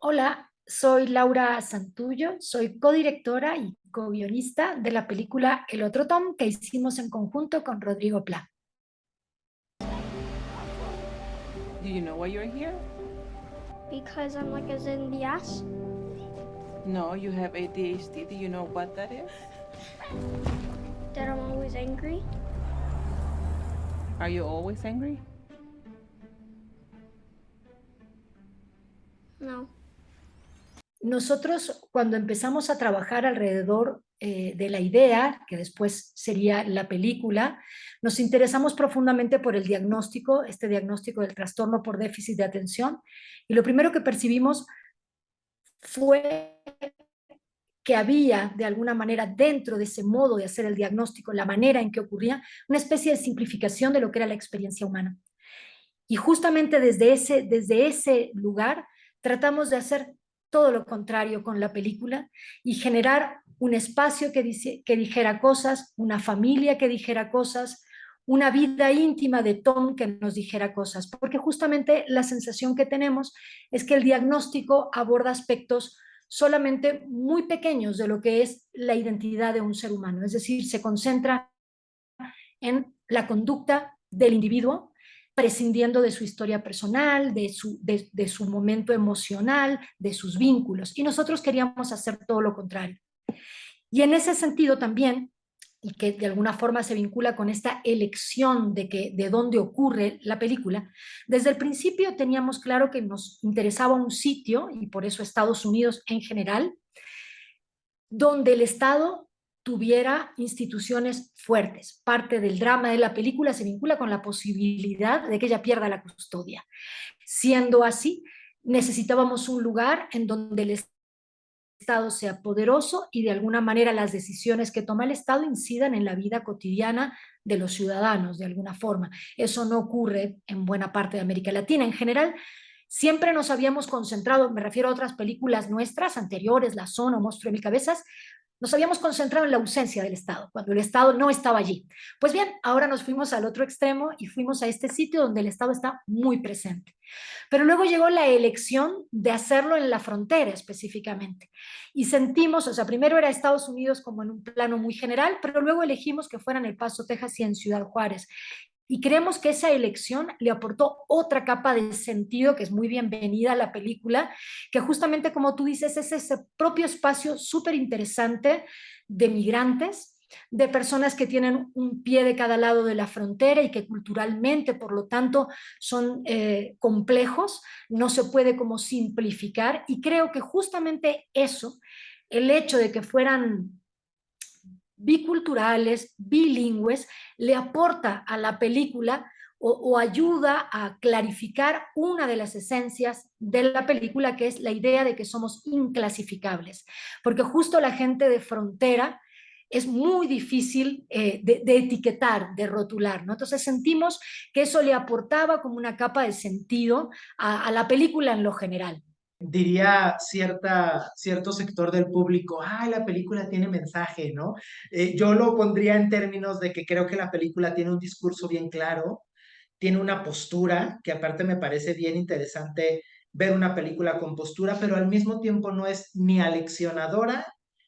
Hola, soy Laura Santullo, soy codirectora y co-guionista de la película El Otro Tom que hicimos en conjunto con Rodrigo Pla. Do you know why you're here? Because I'm like as in the ass. No, you have ADHD. Do you know what that is? That I'm always angry. Are you always angry? No. Nosotros, cuando empezamos a trabajar alrededor de la idea, que después sería la película, nos interesamos profundamente por el diagnóstico, este diagnóstico del trastorno por déficit de atención, y lo primero que percibimos fue que había de alguna manera dentro de ese modo de hacer el diagnóstico, la manera en que ocurría, una especie de simplificación de lo que era la experiencia humana. Y justamente desde ese lugar tratamos de hacer todo lo contrario con la película y generar un espacio que dijera cosas, una familia que dijera cosas, una vida íntima de Tom que nos dijera cosas, porque justamente la sensación que tenemos es que el diagnóstico aborda aspectos solamente muy pequeños de lo que es la identidad de un ser humano, es decir, se concentra en la conducta del individuo, prescindiendo de su historia personal, de su momento emocional, de sus vínculos. Y nosotros queríamos hacer todo lo contrario. Y en ese sentido también, y que de alguna forma se vincula con esta elección de dónde ocurre la película, desde el principio teníamos claro que nos interesaba un sitio, y por eso Estados Unidos en general, donde el Estado tuviera instituciones fuertes. Parte del drama de la película se vincula con la posibilidad de que ella pierda la custodia. Siendo así, necesitábamos un lugar en donde el Estado sea poderoso y de alguna manera las decisiones que toma el Estado incidan en la vida cotidiana de los ciudadanos, de alguna forma. Eso no ocurre en buena parte de América Latina. En general, siempre nos habíamos concentrado, me refiero a otras películas nuestras, anteriores, La Zona o Monstruo de Mil Cabezas, nos habíamos concentrado en la ausencia del Estado, cuando el Estado no estaba allí. Pues bien, ahora nos fuimos al otro extremo y fuimos a este sitio donde el Estado está muy presente. Pero luego llegó la elección de hacerlo en la frontera específicamente. Y sentimos, o sea, primero era Estados Unidos como en un plano muy general, pero luego elegimos que fuera en El Paso, Texas y en Ciudad Juárez. Y creemos que esa elección le aportó otra capa de sentido que es muy bienvenida a la película, que justamente como tú dices es ese propio espacio súper interesante de migrantes, de personas que tienen un pie de cada lado de la frontera y que culturalmente, por lo tanto, son complejos, no se puede como simplificar, y creo que justamente eso, el hecho de que fueran biculturales, bilingües, le aporta a la película o ayuda a clarificar una de las esencias de la película, que es la idea de que somos inclasificables, porque justo la gente de frontera es muy difícil de etiquetar, de rotular, ¿no? Entonces sentimos que eso le aportaba como una capa de sentido a la película en lo general. Diría cierto sector del público, la película tiene mensaje, ¿no? Yo lo pondría en términos de que creo que la película tiene un discurso bien claro, tiene una postura, que aparte me parece bien interesante ver una película con postura, pero al mismo tiempo no es ni aleccionadora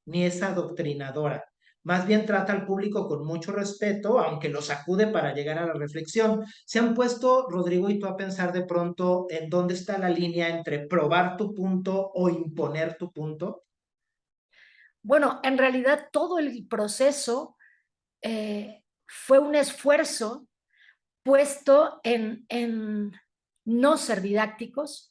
ni es adoctrinadora. Más bien trata al público con mucho respeto, aunque lo sacude para llegar a la reflexión. ¿Se han puesto, Rodrigo y tú, a pensar de pronto en dónde está la línea entre probar tu punto o imponer tu punto? Bueno, en realidad todo el proceso fue un esfuerzo puesto en no ser didácticos,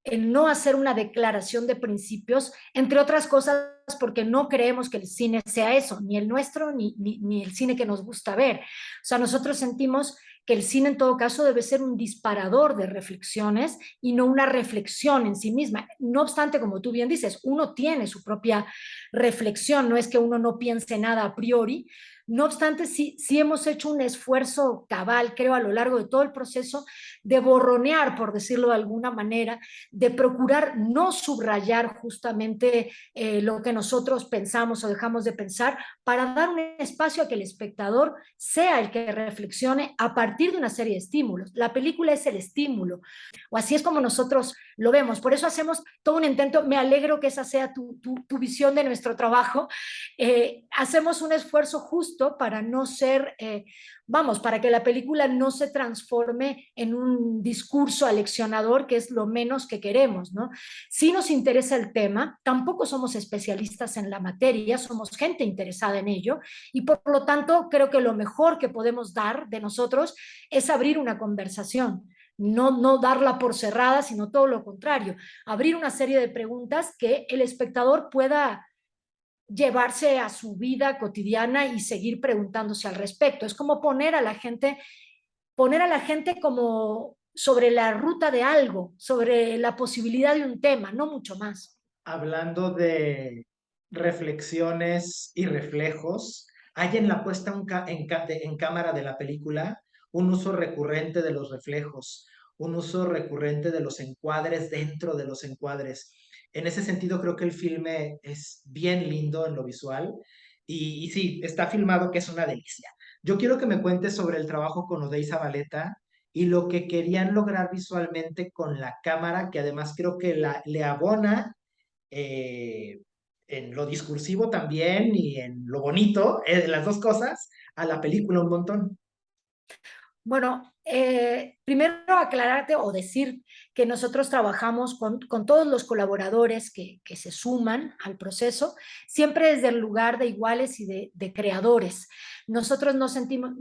en no hacer una declaración de principios, entre otras cosas porque no creemos que el cine sea eso, ni el nuestro, ni el cine que nos gusta ver. O sea, nosotros sentimos que el cine en todo caso debe ser un disparador de reflexiones y no una reflexión en sí misma. No obstante, como tú bien dices, uno tiene su propia reflexión, no es que uno no piense nada a priori. No obstante, sí hemos hecho un esfuerzo cabal, creo, a lo largo de todo el proceso de borronear, por decirlo de alguna manera, de procurar no subrayar justamente lo que nosotros pensamos o dejamos de pensar, para dar un espacio a que el espectador sea el que reflexione a partir de una serie de estímulos. La película es el estímulo, o así es como nosotros lo vemos. Por eso hacemos todo un intento. Me alegro que esa sea tu visión de nuestro trabajo. Hacemos un esfuerzo justo para no ser, para que la película no se transforme en un discurso aleccionador, que es lo menos que queremos, ¿no? Sí nos interesa el tema, tampoco somos especialistas en la materia, somos gente interesada en ello, y por lo tanto creo que lo mejor que podemos dar de nosotros es abrir una conversación. No darla por cerrada, sino todo lo contrario, abrir una serie de preguntas que el espectador pueda llevarse a su vida cotidiana y seguir preguntándose al respecto. Es como poner a la gente como sobre la ruta de algo, sobre la posibilidad de un tema, no mucho más. Hablando de reflexiones y reflejos, hay en la puesta en cámara de la película un uso recurrente de los reflejos, un uso recurrente de los encuadres dentro de los encuadres. En ese sentido, creo que el filme es bien lindo en lo visual y sí, está filmado que es una delicia. Yo quiero que me cuentes sobre el trabajo con Odey Zabaleta y lo que querían lograr visualmente con la cámara, que además creo que le abona eh, en lo discursivo también y en lo bonito, las dos cosas, a la película un montón. Bueno, primero aclararte o decir que nosotros trabajamos con todos los colaboradores que se suman al proceso, siempre desde el lugar de iguales y de creadores. Nosotros no sentimos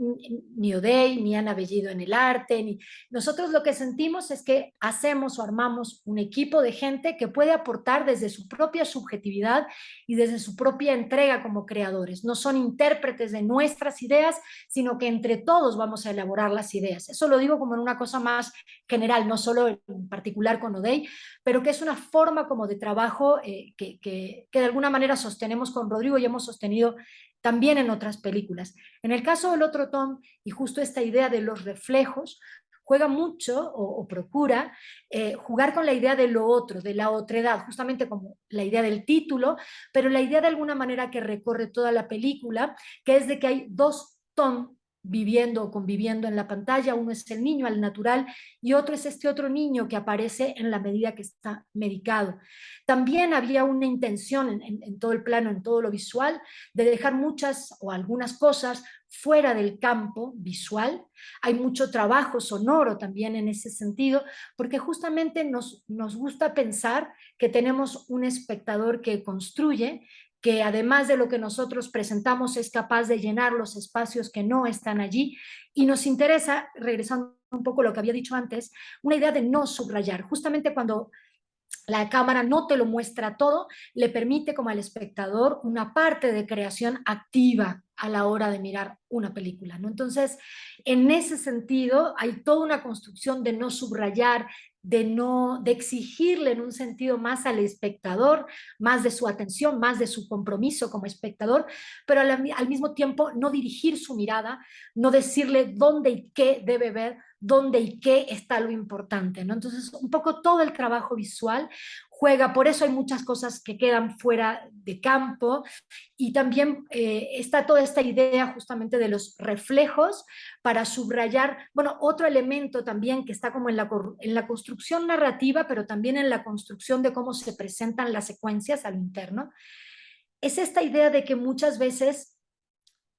ni Odey, ni Ana Bellido en el arte, nosotros lo que sentimos es que hacemos o armamos un equipo de gente que puede aportar desde su propia subjetividad y desde su propia entrega como creadores. No son intérpretes de nuestras ideas, sino que entre todos vamos a elaborar las ideas. Eso lo digo como en una cosa más general, no solo en particular con Odey, pero que es una forma como de trabajo que de alguna manera sostenemos con Rodrigo y hemos sostenido también en otras películas. En el caso del otro Tom, y justo esta idea de los reflejos, juega mucho o procura jugar con la idea de lo otro, de la otredad, justamente como la idea del título, pero la idea de alguna manera que recorre toda la película, que es de que hay dos Tom viviendo o conviviendo en la pantalla. Uno es el niño al natural y otro es este otro niño que aparece en la medida que está medicado. También había una intención en todo el plano, en todo lo visual, de dejar muchas o algunas cosas fuera del campo visual. Hay mucho trabajo sonoro también en ese sentido, porque justamente nos gusta pensar que tenemos un espectador que construye, que además de lo que nosotros presentamos es capaz de llenar los espacios que no están allí, y nos interesa, regresando un poco a lo que había dicho antes, una idea de no subrayar. Justamente cuando la cámara no te lo muestra todo, le permite como al espectador una parte de creación activa a la hora de mirar una película, ¿no? Entonces, en ese sentido, hay toda una construcción de no subrayar, de exigirle en un sentido más al espectador, más de su atención, más de su compromiso como espectador, pero al mismo tiempo no dirigir su mirada, no decirle dónde y qué debe ver, dónde y qué está lo importante, ¿no? Entonces, un poco todo el trabajo visual juega, por eso hay muchas cosas que quedan fuera de campo, y también está toda esta idea justamente de los reflejos para subrayar, bueno, otro elemento también que está como en la construcción narrativa, pero también en la construcción de cómo se presentan las secuencias al interno, es esta idea de que muchas veces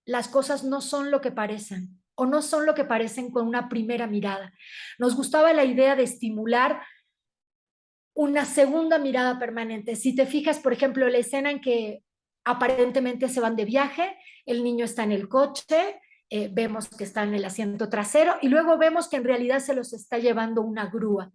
las cosas no son lo que parecen o no son lo que parecen con una primera mirada. Nos gustaba la idea de estimular una segunda mirada permanente. Si te fijas, por ejemplo, la escena en que aparentemente se van de viaje, el niño está en el coche, vemos que está en el asiento trasero y luego vemos que en realidad se los está llevando una grúa.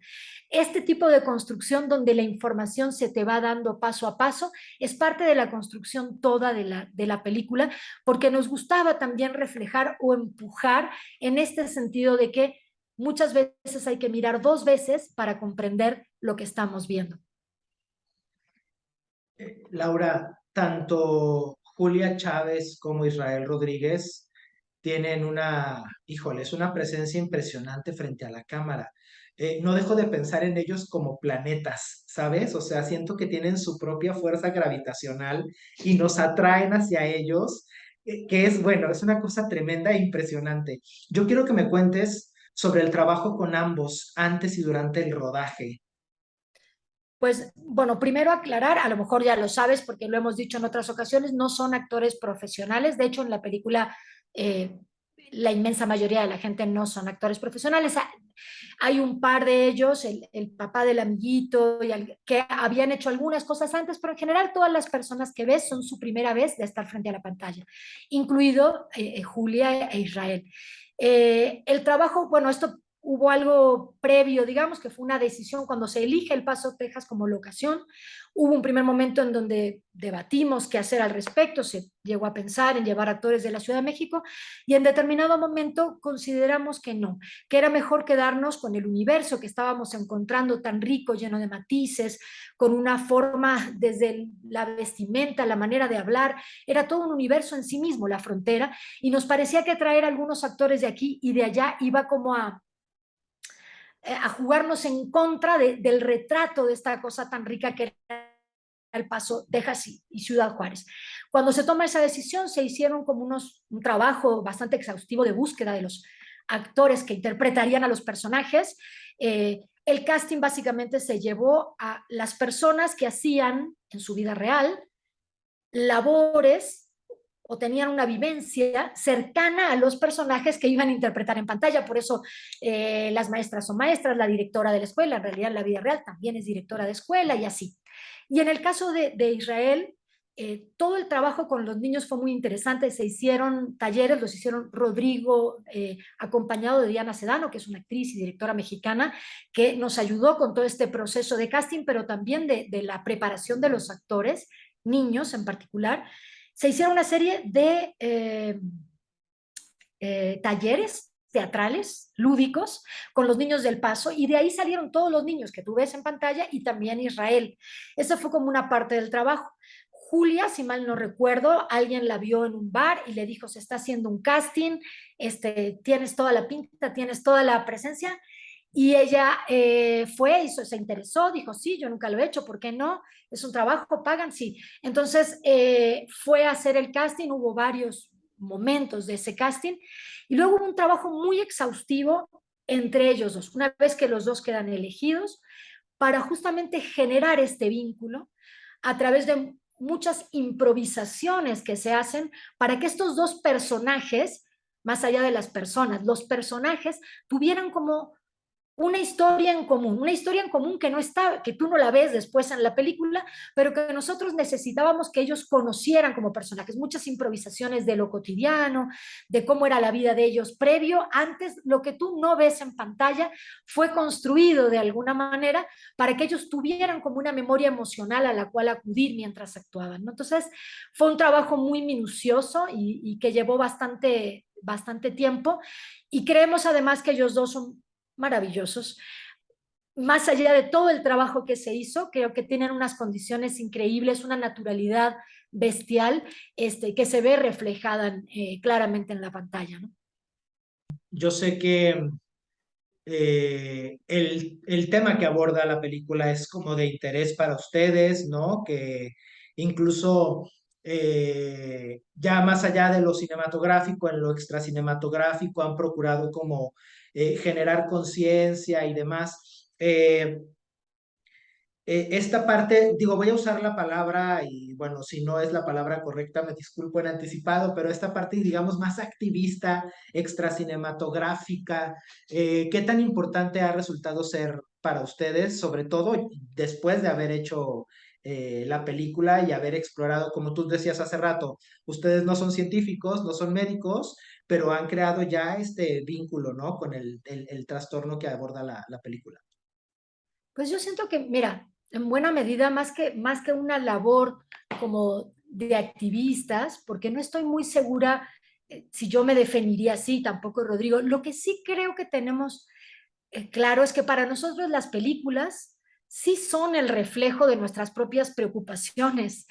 Este tipo de construcción donde la información se te va dando paso a paso es parte de la construcción toda de la película, porque nos gustaba también reflejar o empujar en este sentido de que muchas veces hay que mirar dos veces para comprender lo que estamos viendo. Laura, tanto Julia Chávez como Israel Rodríguez tienen es una presencia impresionante frente a la cámara. no dejo de pensar en ellos como planetas, ¿sabes? O sea, siento que tienen su propia fuerza gravitacional y nos atraen hacia ellos, que es, bueno, es una cosa tremenda e impresionante. Yo quiero que me cuentes sobre el trabajo con ambos antes y durante el rodaje. Pues bueno, primero aclarar, a lo mejor ya lo sabes porque lo hemos dicho en otras ocasiones, no son actores profesionales. De hecho, en la película la inmensa mayoría de la gente no son actores profesionales. Hay un par de ellos, el papá del amiguito, que habían hecho algunas cosas antes, pero en general todas las personas que ves son su primera vez de estar frente a la pantalla, incluido Julia e Israel. El trabajo, bueno, esto hubo algo previo, digamos, que fue una decisión cuando se elige El Paso, Texas como locación. Hubo un primer momento en donde debatimos qué hacer al respecto, se llegó a pensar en llevar actores de la Ciudad de México y en determinado momento consideramos que no, que era mejor quedarnos con el universo que estábamos encontrando tan rico, lleno de matices, con una forma desde la vestimenta, la manera de hablar, era todo un universo en sí mismo, la frontera, y nos parecía que traer algunos actores de aquí y de allá iba como a jugarnos en contra del retrato de esta cosa tan rica que era El Paso, Texas y Ciudad Juárez. Cuando se toma esa decisión, se hicieron como un trabajo bastante exhaustivo de búsqueda de los actores que interpretarían a los personajes. El casting básicamente se llevó a las personas que hacían en su vida real labores o tenían una vivencia cercana a los personajes que iban a interpretar en pantalla. Por eso las maestras son maestras, la directora de la escuela, en realidad en la vida real también es directora de escuela y así. Y en el caso de Israel, todo el trabajo con los niños fue muy interesante. Se hicieron talleres, los hicieron Rodrigo, acompañado de Diana Sedano, que es una actriz y directora mexicana, que nos ayudó con todo este proceso de casting, pero también de la preparación de los actores, niños en particular. Se hicieron una serie de talleres teatrales, lúdicos, con los niños del Paso, y de ahí salieron todos los niños que tú ves en pantalla y también Israel. Eso fue como una parte del trabajo. Julia, si mal no recuerdo, alguien la vio en un bar y le dijo, se está haciendo un casting, tienes toda la pinta, tienes toda la presencia, y ella fue, se interesó, dijo, sí, yo nunca lo he hecho, ¿por qué no? Es un trabajo, pagan, sí. Entonces fue a hacer el casting, hubo varios momentos de ese casting, y luego hubo un trabajo muy exhaustivo entre ellos dos, una vez que los dos quedan elegidos, para justamente generar este vínculo a través de muchas improvisaciones que se hacen para que estos dos personajes, más allá de las personas, los personajes tuvieran como una historia en común que no está, que tú no la ves después en la película, pero que nosotros necesitábamos que ellos conocieran como personajes, muchas improvisaciones de lo cotidiano, de cómo era la vida de ellos previo, antes, lo que tú no ves en pantalla fue construido de alguna manera para que ellos tuvieran como una memoria emocional a la cual acudir mientras actuaban, ¿no? Entonces, fue un trabajo muy minucioso y que llevó bastante tiempo, y creemos además que ellos dos son maravillosos. Más allá de todo el trabajo que se hizo, creo que tienen unas condiciones increíbles, una naturalidad bestial, que se ve reflejada claramente en la pantalla, ¿no? Yo sé que el tema que aborda la película es como de interés para ustedes, ¿no? Que incluso ya más allá de lo cinematográfico, en lo extracinematográfico han procurado como generar conciencia y demás. Esta parte, digo, voy a usar la palabra y bueno, si no es la palabra correcta, me disculpo en anticipado, pero esta parte, digamos, más activista, extracinematográfica, ¿qué tan importante ha resultado ser para ustedes, sobre todo después de haber hecho la película y haber explorado, como tú decías hace rato, ustedes no son científicos, no son médicos, pero han creado ya este vínculo, ¿no? Con el trastorno que aborda la película. Pues yo siento que, mira, en buena medida, más que una labor como de activistas, porque no estoy muy segura si yo me definiría así, tampoco Rodrigo, lo que sí creo que tenemos claro es que para nosotros las películas sí son el reflejo de nuestras propias preocupaciones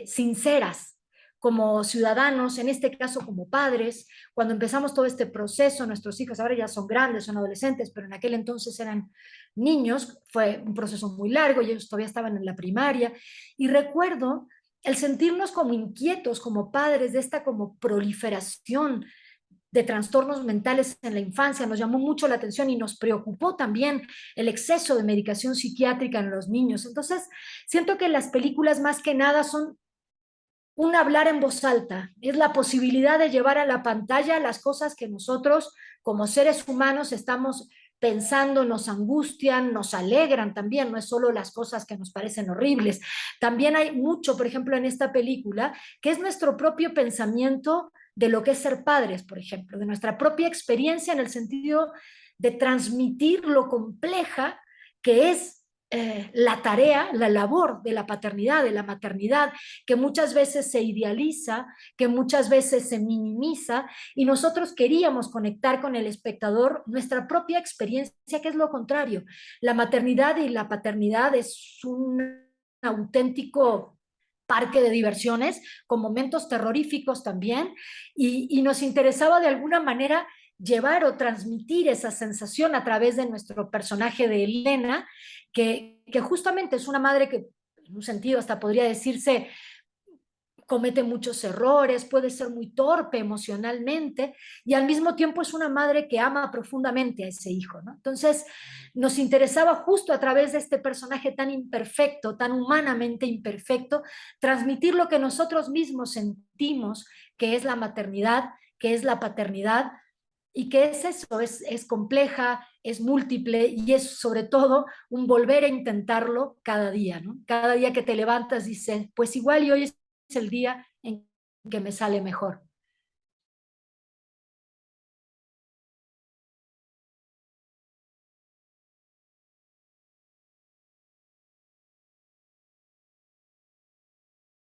sinceras, como ciudadanos, en este caso como padres, cuando empezamos todo este proceso, nuestros hijos ahora ya son grandes, son adolescentes, pero en aquel entonces eran niños, fue un proceso muy largo y ellos todavía estaban en la primaria, y recuerdo el sentirnos como inquietos como padres de esta como proliferación de trastornos mentales en la infancia, nos llamó mucho la atención y nos preocupó también el exceso de medicación psiquiátrica en los niños. Entonces, siento que las películas más que nada son un hablar en voz alta, es la posibilidad de llevar a la pantalla las cosas que nosotros como seres humanos estamos pensando, nos angustian, nos alegran también, no es solo las cosas que nos parecen horribles. También hay mucho, por ejemplo, en esta película, que es nuestro propio pensamiento de lo que es ser padres, por ejemplo, de nuestra propia experiencia en el sentido de transmitir lo compleja que es la tarea, la labor de la paternidad, de la maternidad, que muchas veces se idealiza, que muchas veces se minimiza, y nosotros queríamos conectar con el espectador nuestra propia experiencia, que es lo contrario. La maternidad y la paternidad es un auténtico parque de diversiones, con momentos terroríficos también, y nos interesaba de alguna manera llevar o transmitir esa sensación a través de nuestro personaje de Elena, que justamente es una madre que en un sentido hasta podría decirse comete muchos errores, puede ser muy torpe emocionalmente y al mismo tiempo es una madre que ama profundamente a ese hijo, ¿no? Entonces nos interesaba justo a través de este personaje tan imperfecto, tan humanamente imperfecto, transmitir lo que nosotros mismos sentimos que es la maternidad, que es la paternidad y que es eso, es compleja, es múltiple y es sobre todo un volver a intentarlo cada día, ¿no? Cada día que te levantas dices, pues igual y hoy es el día en que me sale mejor.